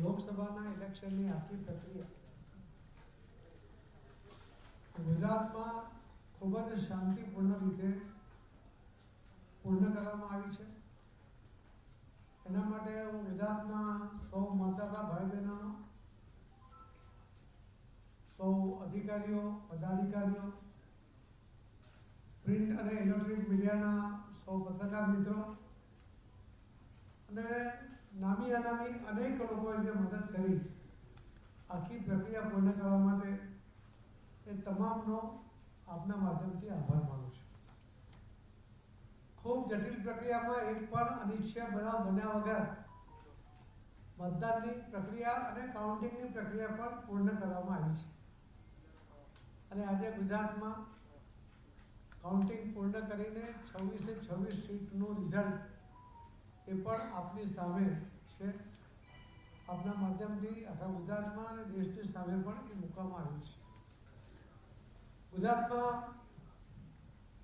લોકસભાના ઇલેક્શનની આખી પ્રક્રિયા ગુજરાતમાં ખૂબ જ શાંતિપૂર્ણ રીતે પૂર્ણ કરવામાં આવી છે। એના માટે હું ગુજરાતના સૌ મતદાતા ભાઈ બહેનોનો, સૌ અધિકારીઓ, પદાધિકારીઓ, પ્રિન્ટ અને ઇલેક્ટ્રોનિક મીડિયાના સૌ પત્રકાર મિત્રો અને નામી અનામી અનેક લોકોએ જે મદદ કરી આખી પ્રક્રિયા પૂર્ણ કરવા માટે એ તમામનો આપના માધ્યમથી આભાર માનું છું। ખૂબ જટિલ પ્રક્રિયામાં એક પણ અનિચ્છનીય બનાવ બન્યા વગર મતદાનની પ્રક્રિયા અને કાઉન્ટિંગની પ્રક્રિયા પણ પૂર્ણ કરવામાં આવી છે અને આજે ગુજરાતમાં કાઉન્ટિંગ પૂર્ણ કરીને 26 સીટનું રિઝલ્ટ એ પણ આપની સામે છે। આપના માધ્યમથી આખા ગુજરાતમાં અને દેશની સામે પણ એ મૂકવામાં આવ્યું છે। ગુજરાતમાં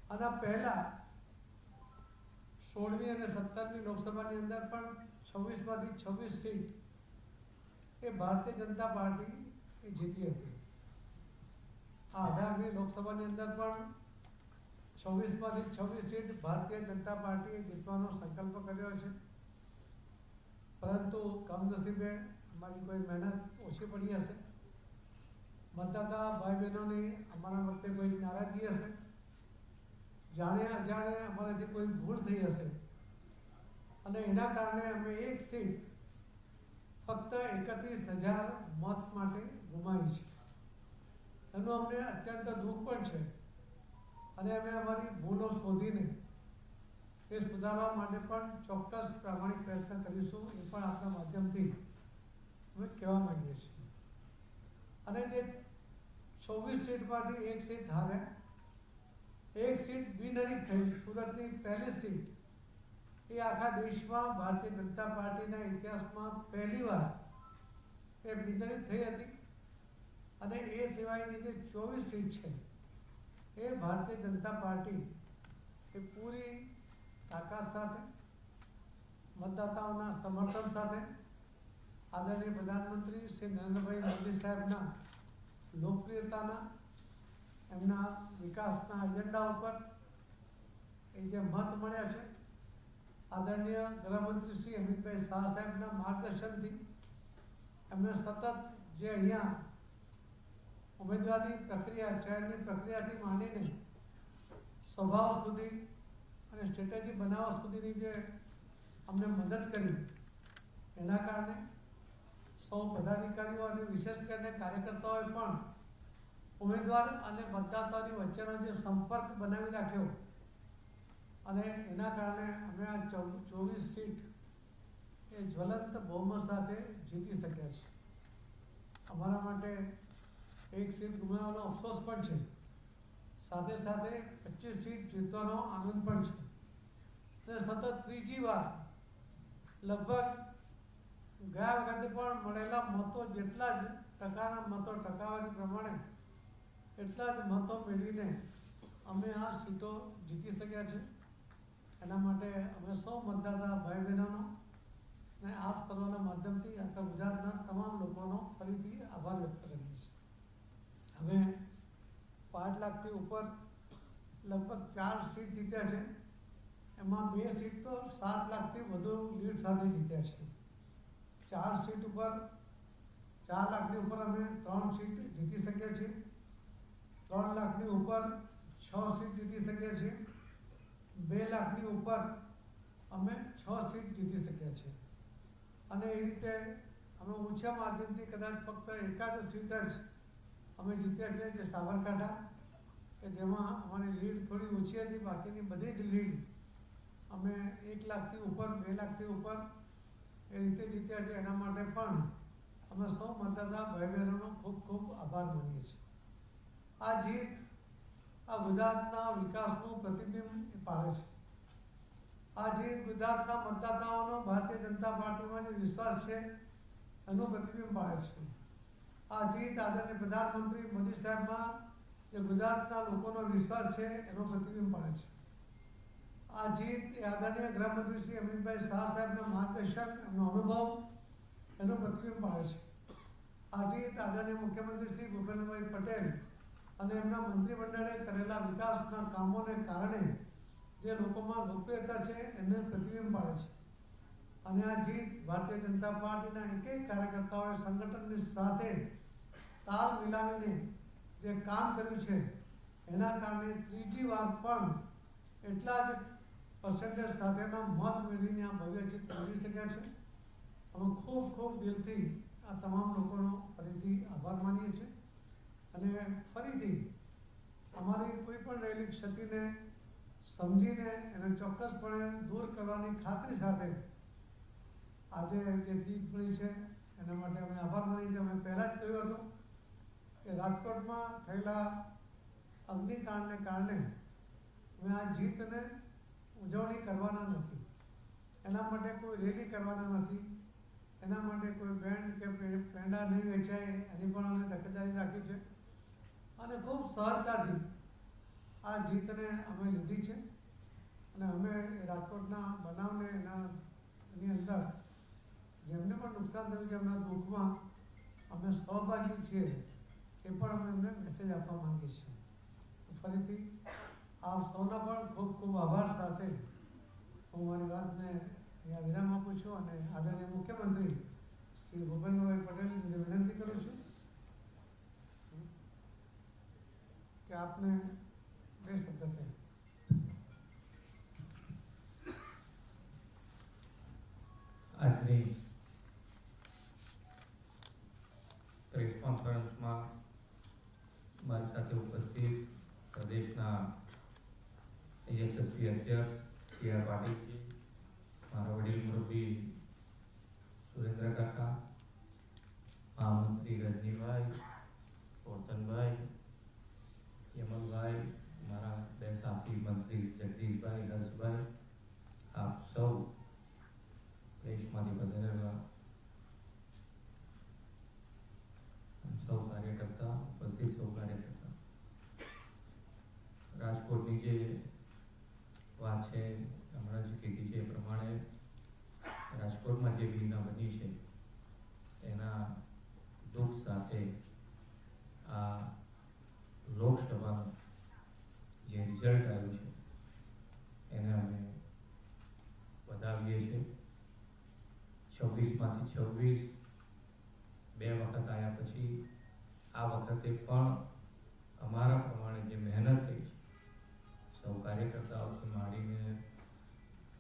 આના પહેલાં 16મી અને 17મી લોકસભાની અંદર પણ 26માંથી 26 સીટ એ ભારતીય જનતા પાર્ટી એ જીતી હતી। આ 18મી લોકસભાની અંદર પણ 26માંથી 26 સીટ ભારતીય જનતા પાર્ટીએ જીતવાનો સંકલ્પ કર્યો છે, પરંતુ કમનસીબે અમારી કોઈ મહેનત ઓછી પડી હશે, મતદાતા ભાઈ બહેનોની અમારા વખતે કોઈ નારાજગી હશે, જાણે અજાણે અમારાથી કોઈ ભૂલ થઈ હશે અને એના કારણે અમે એક સીટ ફક્ત 31,000 મત માટે ગુમાવી છે। એનું અમને અત્યંત દુઃખ પણ છે અને અમે અમારી ભૂલો શોધીને એ સુધારવા માટે પણ ચોક્કસ પ્રામાણિક પ્રયત્ન કરીશું, એ પણ આપણા માધ્યમથી અમે કહેવા માંગીએ છીએ। અને જે 24 સીટમાંથી એક સીટ હારે, એક સીટ બિનહરીફ થઈ, સુરતની પહેલી સીટ એ આખા દેશમાં ભારતીય જનતા પાર્ટીના ઇતિહાસમાં પહેલીવાર એ બિનહરીફ થઈ હતી અને એ સિવાયની જે 24 સીટ છે એ ભારતીય જનતા પાર્ટી એ પૂરી તાકાત સાથે, મતદાતાઓના સમર્થન સાથે, આદરણીય પ્રધાનમંત્રી શ્રી નરેન્દ્રભાઈ મોદી સાહેબના લોકપ્રિયતાના, એમના વિકાસના એજન્ડા ઉપર એ જે મત મળ્યા છે, આદરણીય ગૃહમંત્રી શ્રી અમિતભાઈ શાહ સાહેબના માર્ગદર્શનથી એમને સતત જે અહીંયા ઉમેદવારની પ્રક્રિયા, ચયનની પ્રક્રિયાથી માંડીને સભાઓ સુધી અને સ્ટ્રેટેજી બનાવવા સુધીની જે અમને મદદ કરી, એના કારણે સૌ પદાધિકારીઓ અને વિશેષ કરીને કાર્યકર્તાઓએ પણ ઉમેદવાર અને મતદાતાઓની વચ્ચેનો જે સંપર્ક બનાવી રાખ્યો અને એના કારણે અમે આ 24 સીટ એ જ્વલંત બહુમત સાથે જીતી શક્યા છે। અમારા માટે એક સીટ ગુમાવવાનો અફસોસ પણ છે, સાથે સાથે 25 સીટ જીતવાનો આનંદ પણ છે અને સતત ત્રીજી વાર લગભગ ગયા વખતે પણ મળેલા મતો જેટલા જ ટકાના મતો, ટકાવારી પ્રમાણે એટલા જ મતો મેળવીને અમે આ સીટો જીતી શક્યા છે। એના માટે અમે સૌ મતદાતા ભાઈ બહેનોનો અને આપ સર્વના માધ્યમથી આખા ગુજરાતના તમામ લોકોનો ફરીથી આભાર વ્યક્ત કરીએ છીએ। અમે 5 લાખથી ઉપર લગભગ 4 સીટ જીત્યા છે, એમાં 2 સીટ તો 7 લાખથી વધુ લીડ સાથે જીત્યા છે। 4 સીટ ઉપર 4 લાખની ઉપર અમે 3 સીટ જીતી શક્યા છીએ, 3 લાખની ઉપર 6 સીટ જીતી શક્યા છીએ, 2 લાખની ઉપર અમે 6 સીટ જીતી શક્યા છીએ અને એ રીતે અમે ઓછા માર્જિનથી કદાચ ફક્ત એકાદ સીટ જ અમે જીત્યા છે, જે સાબરકાંઠા, કે જેમાં અમારી લીડ થોડી ઓછી હતી, બાકીની બધી જ લીડ અમે 1 લાખથી ઉપર, 2 લાખથી ઉપર એ રીતે જીત્યા છે। એના માટે પણ અમે સૌ મતદાતા ભાઈ બહેનોનો ખૂબ ખૂબ આભાર માનીએ છીએ। આ જીત આ ગુજરાતના વિકાસનું પ્રતિબિંબ પાડે છે। આ જીત ગુજરાતના મતદાતાઓનો ભારતીય જનતા પાર્ટીમાં જે વિશ્વાસ છે એનું પ્રતિબિંબ પાડે છે। આ જીત આદરણીય પ્રધાનમંત્રી મોદી સાહેબમાં જે ગુજરાતના લોકોનો વિશ્વાસ છે એનો પ્રતિબિંબ પાડે છે। આ જીત એ આદરણીય ગૃહમંત્રી શ્રી અમિતભાઈ શાહ સાહેબના માર્ગદર્શન, એમનો અનુભવ, એનો પ્રતિબિંબ પાડે છે. આજે આદરણીય મુખ્યમંત્રી શ્રી ભૂપેન્દ્રભાઈ પટેલ અને એમના મંત્રીમંડળે કરેલા વિકાસના કામોને કારણે જે લોકોમાં લોકપ્રિયતા છે એને પ્રતિબિંબ પાડે છે. અને આ જીત ભારતીય જનતા પાર્ટીના એક એક કાર્યકર્તાઓએ સંગઠનની સાથે તાલ મિલાવીને જે કામ કર્યું છે એના કારણે ત્રીજી વાર પણ એટલા જ પર્સન્ટેજ સાથેના મત મેળવીને આ ભવ્ય જીત મેળવી શક્યા છે. અમે ખૂબ ખૂબ દિલથી આ તમામ લોકોનો ફરીથી આભાર માનીએ છીએ અને ફરીથી અમારી કોઈ પણ રહેલી ક્ષતિને સમજીને એને ચોક્કસપણે દૂર કરવાની ખાતરી સાથે આજે જે જીત મળી છે એના માટે અમે આભાર માનીએ છીએ. અમે પહેલાં જ કહ્યું હતું કે રાજકોટમાં થયેલા અગ્નિકાંડને કારણે અમે આ જીતને ઉજવણી કરવાના નથી, એના માટે કોઈ રેલી કરવાના નથી, એના માટે કોઈ બેન્ડ કે પેંડા નહીં વેચાય એની પણ અમે તકેદારી રાખી છે અને ખૂબ સહજતાથી આ જીતને અમે લીધી છે. અને અમે રાજકોટના બનાવને એની અંદર જેમને પણ નુકસાન થયું છે એમના દુઃખમાં અમે સહભાગી છીએ એ પણ અમે એમને મેસેજ આપવા માંગીએ છીએ. ફરીથી આપ સૌના પણ ખૂબ ખૂબ આભાર સાથે હું મારી વાતને અહીંયા વિરામ આપું છું અને આદરણીય મુખ્યમંત્રી શ્રી ભૂપેન્દ્રભાઈ પટેલને વિનંતી કરું છું કે આપને બે શબ્દ કહે. આજની પ્રેસ કોન્ફરન્સમાં મારી સાથે ઉપસ્થિત પ્રદેશના યશસ્વી અધ્યક્ષ સી આર પાટીલજી, મારા વડીલ મુરબ્બી સુરેન્દ્ર કાકા, મહામંત્રી રજનીભાઈ, પોતનભાઈ, યમલભાઈ, મારા બે સાથી મંત્રી જગદીશભાઈ, હર્ષભાઈ, આપ સૌ દેશમાંથી પધારેલા સૌ કાર્યકર્તા, ઉપસ્થિત સૌ કાર્યકર્તા, રાજકોટની જે વાત છે હમણાં જ કીધી છે એ પ્રમાણે રાજકોટમાં જે ઘટના બની છે એના દુઃખ સાથે આ લોકસભાનું જે રિઝલ્ટ આવ્યું છે એને અમે વધાવીએ છીએ. 26માંથી 26 બે વખત આવ્યા પછી આ વખતે પણ અમારા પ્રમાણે જે મહેનત થઈ છે સૌ કાર્યકર્તાઓથી માંડીને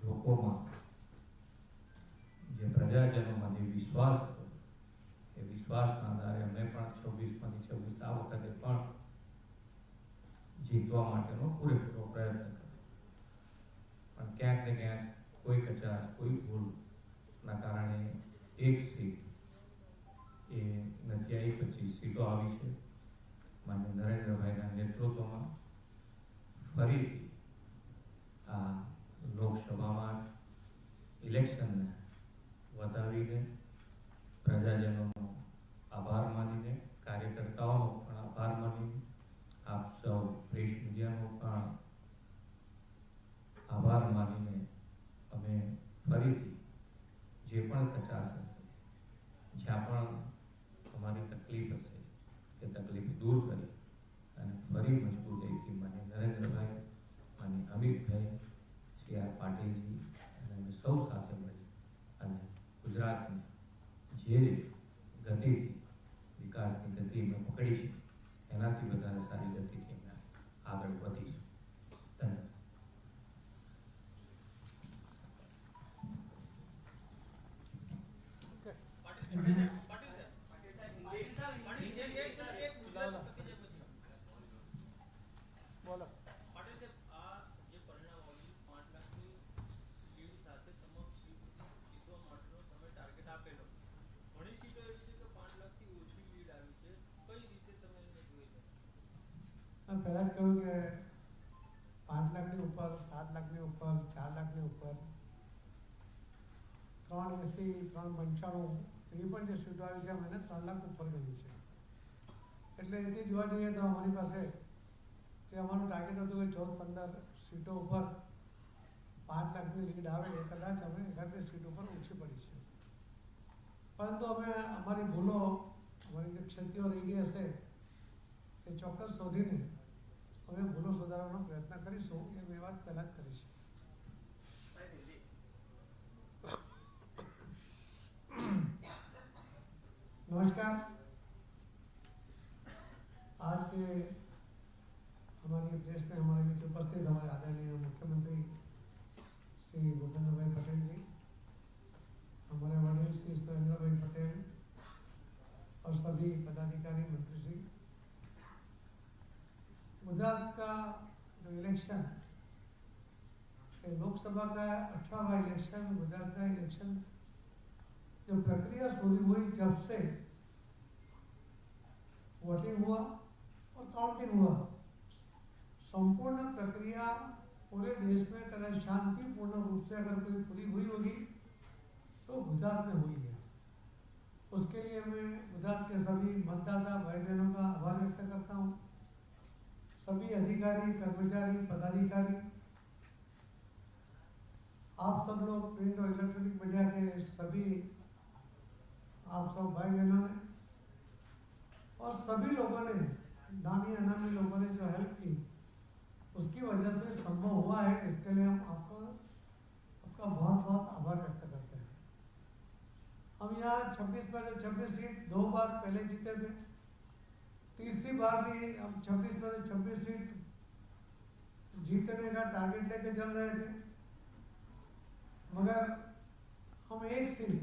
લોકોમાં જે પ્રજાજનોમાં જે વિશ્વાસ હતો એ વિશ્વાસના આધારે અમે પણ 26માંથી 26 આ વખતે પણ જીતવા માટેનો પૂરેપૂરો પ્રયત્ન કર્યો. પણ ક્યાંક ને ક્યાંક કોઈ કચાશ, કોઈ ભૂલના કારણે એક સીટ એ નથી આવી, 25 સીટો આવી છે. માન્ય નરેન્દ્રભાઈના નેતૃત્વમાં ફરીથી આ લોકસભામાં ઇલેક્શનને વધાવીને પ્રજાજનોનો આભાર માનીને, કાર્યકર્તાઓનો પણ આભાર માનીને, આપ સૌ પ્રેસ મીડિયાનો પણ આભાર માનીને અમે ફરીથી જે પણ કચાશ હશે, જ્યાં પણ તમારી તકલીફ હશે એ તકલીફ દૂર કરી અને ફરી મજબૂતાઈથી માન્ય નરેન્દ્રભાઈ, માન્ય અમિતભાઈ, સી આર પાટીલજી અને અમે સૌ સાથે મળી અને ગુજરાતને જે ગતિથી વિકાસની ગતિ અમે પકડી છે એનાથી વધારે સારી ગતિથી અમે આગળ વધીશું. ધન્યવાદ. બોલો. પહેલા જ કહ્યું કે 5 લાખની ઉપર, 7 લાખની ઉપર, 4 લાખની ઉપર, 380, 395 એવી પણ જે સીટો આવી છે અમે 3 લાખ ઉપર ગઈ છે. એટલે એથી જોવા જઈએ તો અમારી પાસે જે અમારું ટાર્ગેટ હતું કે 14-15 સીટો ઉપર 5 લાખની લીડ આવે એ કદાચ અમે 1-2 સીટ ઉપર ઓછી પડી છે. પરંતુ અમે અમારી ભૂલો, અમારી જે ક્ષતિઓ રહી ગઈ હશે એ ચોક્કસ શોધીને અમે ભૂલો સુધારવાનો પ્રયત્ન કરીશું. એ બે વાત પહેલાં જ કરી છે. नमस्कार। आज के हमारी प्रेस में हमारे बीच उपस्थित हमारे आदरणीय मुख्यमंत्री श्री भूपेंद्र भाई पटेल जी, हमारे वडील श्री सुरेंद्र भाई पटेल और सभी पदाधिकारी मंत्री श्री। गुजरात का जो इलेक्शन, लोकसभा का 18वां इलेक्शन, गुजरात का इलेक्शन जो प्रक्रिया शुरू हुई, जब से वोटिंग हुआ और काउंटिंग हुआ, संपूर्ण प्रक्रिया पूरे देश में कदाच शांतिपूर्ण रूप से अगर कोई पूरी हुई होगी तो गुजरात में हुई है। उसके लिए मैं गुजरात के सभी मतदाता भाई बहनों का आभार व्यक्त करता हूँ। सभी अधिकारी, कर्मचारी, पदाधिकारी, आप सब लोग, प्रिंट और इलेक्ट्रॉनिक मीडिया के सभी आप सब भाई बहनों ने और सभी लोगों ने, नामी अनामी लोगों ने जो हेल्प की, उसकी वजह से संभव हुआ है। इसके लिए हम आपका बहुत बहुत आभार व्यक्त करते हैं। हम यहाँ 26 में से 26 सीट 2 बार पहले जीते थे। तीसरी बार भी हम 26 में से 26 सीट जीतने का टारगेट लेके चल रहे थे, मगर हम एक सीट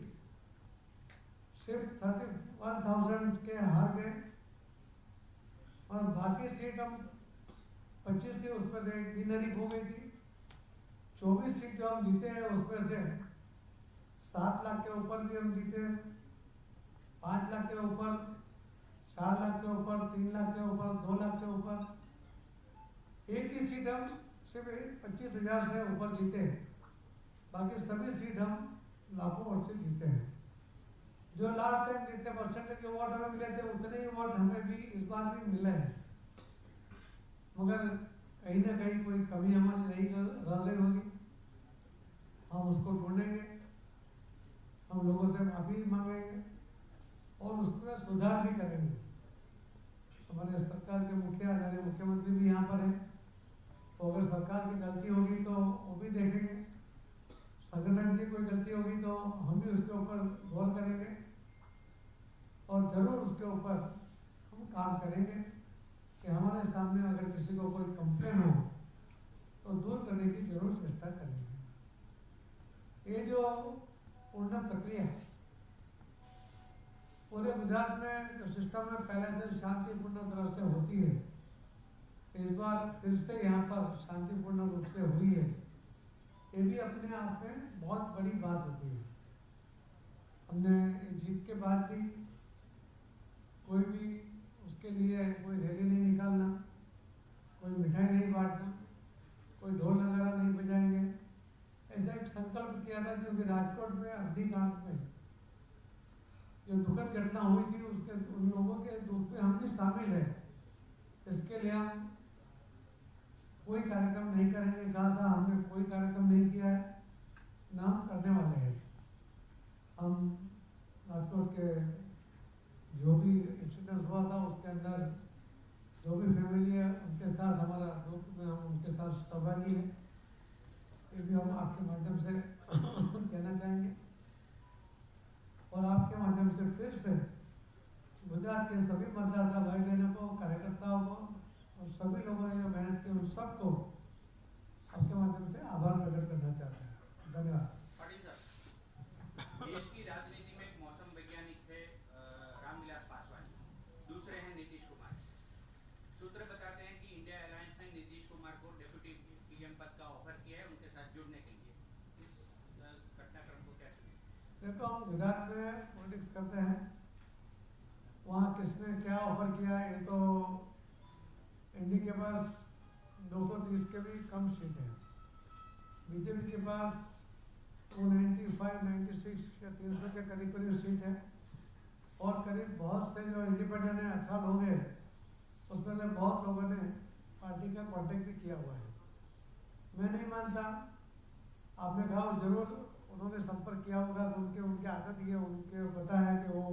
सिर्फ 31,000 के हार गए और बाकी सीट हम 25 थी, उसमें से एक बिनहरीफ हो गई थी। 24 सीट जो हम जीते हैं उसमें से 7 लाख के ऊपर भी हम जीते, 5 लाख के ऊपर, 4 लाख के ऊपर, 3 लाख के ऊपर, 2 लाख के ऊपर। एक ही सीट हम सिर्फ 25,000 से ऊपर जीते, बाकी सभी सीट हम लाखों वोट से जीते हैं। जो लास्ट टाइम जितने परसेंटेज के वोट हमें मिले थे उतने ही वोट हमें भी इस बार भी मिले हैं, मगर कहीं ना कहीं कोई कमी हमारी रह गई होगी। हम उसको ढूंढेंगे, हम लोगों से माफी मांगेंगे और उसमें सुधार भी करेंगे। हमारे सरकार के मुखिया, हमारे मुख्यमंत्री भी यहाँ पर हैं, तो अगर सरकार की गलती होगी तो वो भी देखेंगे, संगठन की कोई गलती होगी तो हम भी उसके ऊपर गौर करेंगे और जरूर उसके ऊपर हम काम करेंगे कि हमारे सामने अगर किसी को कोई कंप्लेन हो तो दूर करने की जरूर चेष्टा करेंगे। ये जो पूर्ण प्रक्रिया पूरे गुजरात में जो सिस्टम में पहले से शांतिपूर्ण तरह से होती है, इस बार फिर से यहाँ पर शांतिपूर्ण रूप से हुई है। ये भी अपने आप में बहुत बड़ी बात होती है। हमने जीत के बाद भी कोई भी उसके लिए कोई रैली नहीं निकालना, कोई मिठाई नहीं बांटना, कोई ढोल नगारा नहीं बजाएंगे, ऐसा एक संकल्प किया था। क्योंकि राजकोट में अग्निकांड में जो दुखद घटना हुई थी, उसके उन लोगों के दुख में हम भी शामिल है। इसके लिए हम कोई कार्यक्रम नहीं करेंगे कहा था, हमने कोई कार्यक्रम नहीं किया है, ना हम करने वाले हैं। हम राजकोट के जो भी इंसिडेंस हुआ था उसके अंदर जो भी फैमिली है उनके साथ हमारा दुख में हम उनके साथ सहभागी है, ये भी हम आपके माध्यम से कहना चाहेंगे। और आपके माध्यम से फिर से गुजरात के सभी मतदाता भाई बहनों को, कार्यकर्ताओं को और सभी लोगों ने जो मेहनत की उन सबको आपके माध्यम से आभार प्रकट करना चाहते हैं। धन्यवाद। देश की राजनीति में एक मौसम वैज्ञानिक है रामविलास पासवान, दूसरे हैं नीतीश कुमार। सूत्र बताते हैं कि इंडिया अलायंस ने नीतीश कुमार को डेप्यूटी पीएम पद का ऑफर किया है उनके साथ जुड़ने के लिए। इस घटनाक्रम को क्या समझते हैं? देखो, हम गुजरात में पॉलिटिक्स करते हैं, वहाँ किसने क्या ऑफर किया है, ये तो एनडीए के पास 230 के भी कम सीट है, बीजेपी के पास 295, 96 या 300 के करीब करीब सीट है और करीब बहुत से जो इंडिपेंडेंट है 18 लोग हैं, उसमें से बहुत लोगों ने पार्टी का कांटेक्ट भी किया हुआ है। मैं नहीं मानता, आपने कहा जरूर उन्होंने संपर्क किया होगा तो उनकी आदत ये उनके पता है कि वो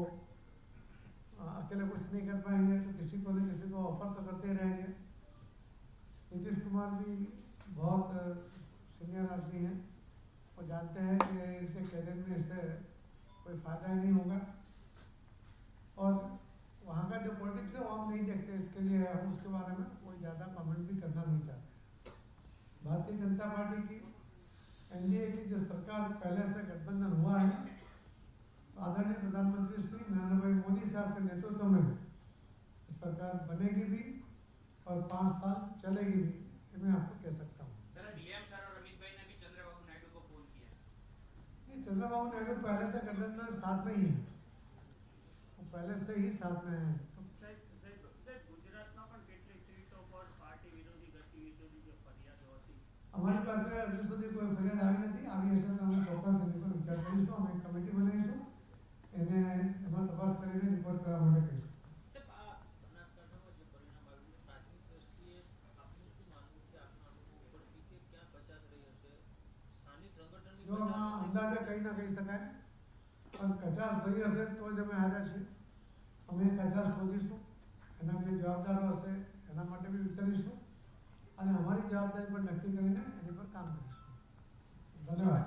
अकेले कुछ नहीं कर पाएंगे, तो किसी को नहीं किसी को ऑफर तो करते रहेंगे। नीतीश कुमार भी बहुत सीनियर आदमी हैं, वो जानते हैं कि इनके कैरियर में इससे कोई फायदा ही नहीं होगा, और वहाँ का जो पॉलिटिक्स है वो हम नहीं देखते, इसके लिए हम उसके बारे में कोई ज़्यादा कमेंट भी करना नहीं चाहते। भारतीय जनता पार्टी की एनडीए की जो सरकार पहले से गठबंधन हुआ है, आदरणीय प्रधानमंत्री श्री नरेंद्र भाई मोदी साहब के नेतृत्व में सरकार बनेगी भी और 5 साल चलेगी भी, ये मैं आपको कह सकता हूँ। सर डीएम सर और अमित भाई ने भी चंद्रबाबू नायडू को फोन किया है। ये चंद्रबाबू नायडू पहले से गठबंधन साथ में ही है, वो पहले से ही साथ में है। हमारी पास हजू सुधी कोई फरियाद आई नहीं, આવી હશે તો અમે ચોક્કસ એની પર વિચાર કરીશું, અમે એક કમિટી બનાવીશું, એને એમાં તપાસ કરીને રિપોર્ટ કરવા માટે કહીશું। જો આમાં અંદાજે કંઈ ના કહી શકાય, પણ કચાસ થઈ હશે તો જ અમે હાજર છીએ, અમે કચાસ શોધીશું, એના જે જવાબદારો હશે એના માટે બી વિચારીશું, અને અમારી જવાબદારી પર નક્કી કરીને એની પર કામ કરીશું। ધન્યવાદ।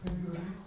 Thank you very much.